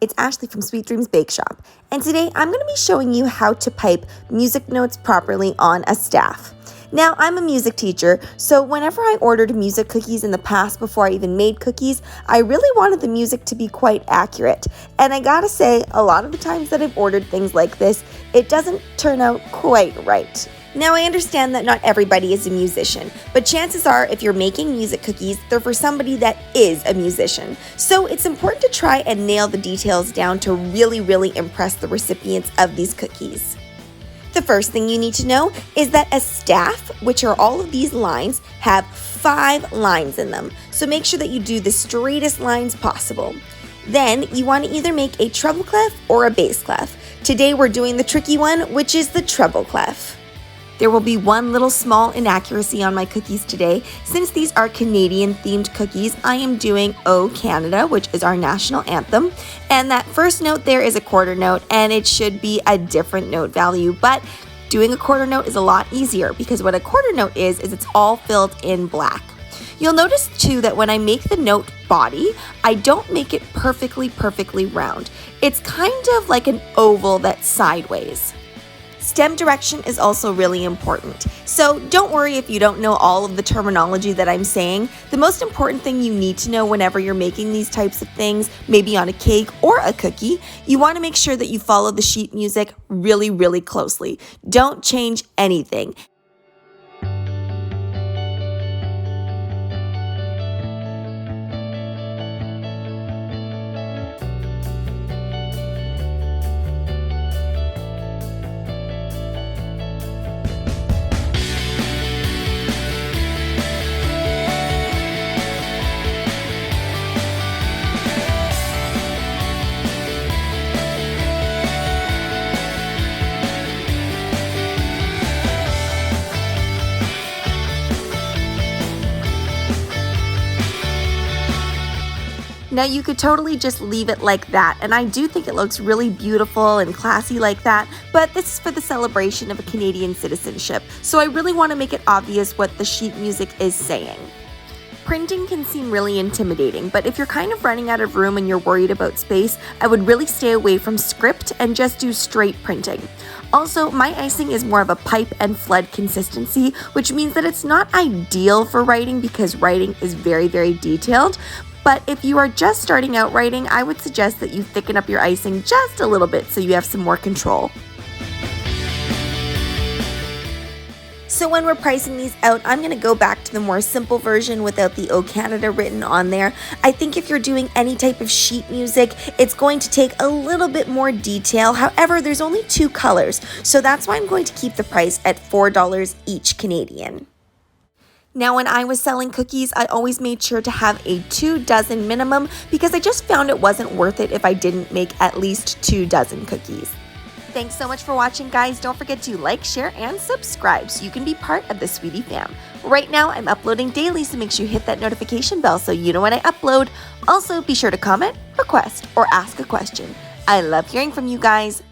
it's Ashleigh from Sweet Dreams Bake Shop, and today I'm going to be showing you how to pipe music notes properly on a staff. Now, I'm a music teacher, so whenever I ordered music cookies in the past before I even made cookies, I really wanted the music to be quite accurate. And I gotta say, a lot of the times that I've ordered things like this, it doesn't turn out quite right. Now, I understand that not everybody is a musician, but chances are if you're making music cookies, they're for somebody that is a musician. So it's important to try and nail the details down to really impress the recipients of these cookies. The first thing you need to know is that a staff, which are all of these lines, have 5 lines in them. So make sure that you do the straightest lines possible. Then you want to either make a treble clef or a bass clef. Today we're doing the tricky one, which is the treble clef. There will be one little small inaccuracy on my cookies today. Since these are Canadian themed cookies, I am doing O Canada, which is our national anthem. And that first note there is a quarter note, and it should be a different note value. But doing a quarter note is a lot easier because what a quarter note is it's all filled in black. You'll notice too that when I make the note body, I don't make it perfectly round. It's kind of like an oval that's sideways. Stem direction is also really important. So don't worry if you don't know all of the terminology that I'm saying. The most important thing you need to know whenever you're making these types of things, maybe on a cake or a cookie, you want to make sure that you follow the sheet music really closely. Don't change anything. Now you could totally just leave it like that, and I do think it looks really beautiful and classy like that, but this is for the celebration of a Canadian citizenship, so I really want to make it obvious what the sheet music is saying. Printing can seem really intimidating, but if you're kind of running out of room and you're worried about space, I would really stay away from script and just do straight printing. Also, my icing is more of a pipe and flood consistency, which means that it's not ideal for writing because writing is very detailed. But if you are just starting out writing, I would suggest that you thicken up your icing just a little bit so you have some more control. So when we're pricing these out, I'm going to go back to the more simple version without the O Canada written on there. I think if you're doing any type of sheet music, it's going to take a little bit more detail. However, there's only 2 colors, so that's why I'm going to keep the price at $4 each Canadian. Now, when I was selling cookies, I always made sure to have a 2 dozen minimum because I just found it wasn't worth it if I didn't make at least 2 dozen cookies. Thanks so much for watching, guys. Don't forget to like, share, and subscribe so you can be part of the Sweetie fam. Right now, I'm uploading daily, so make sure you hit that notification bell so you know when I upload. Also, be sure to comment, request, or ask a question. I love hearing from you guys.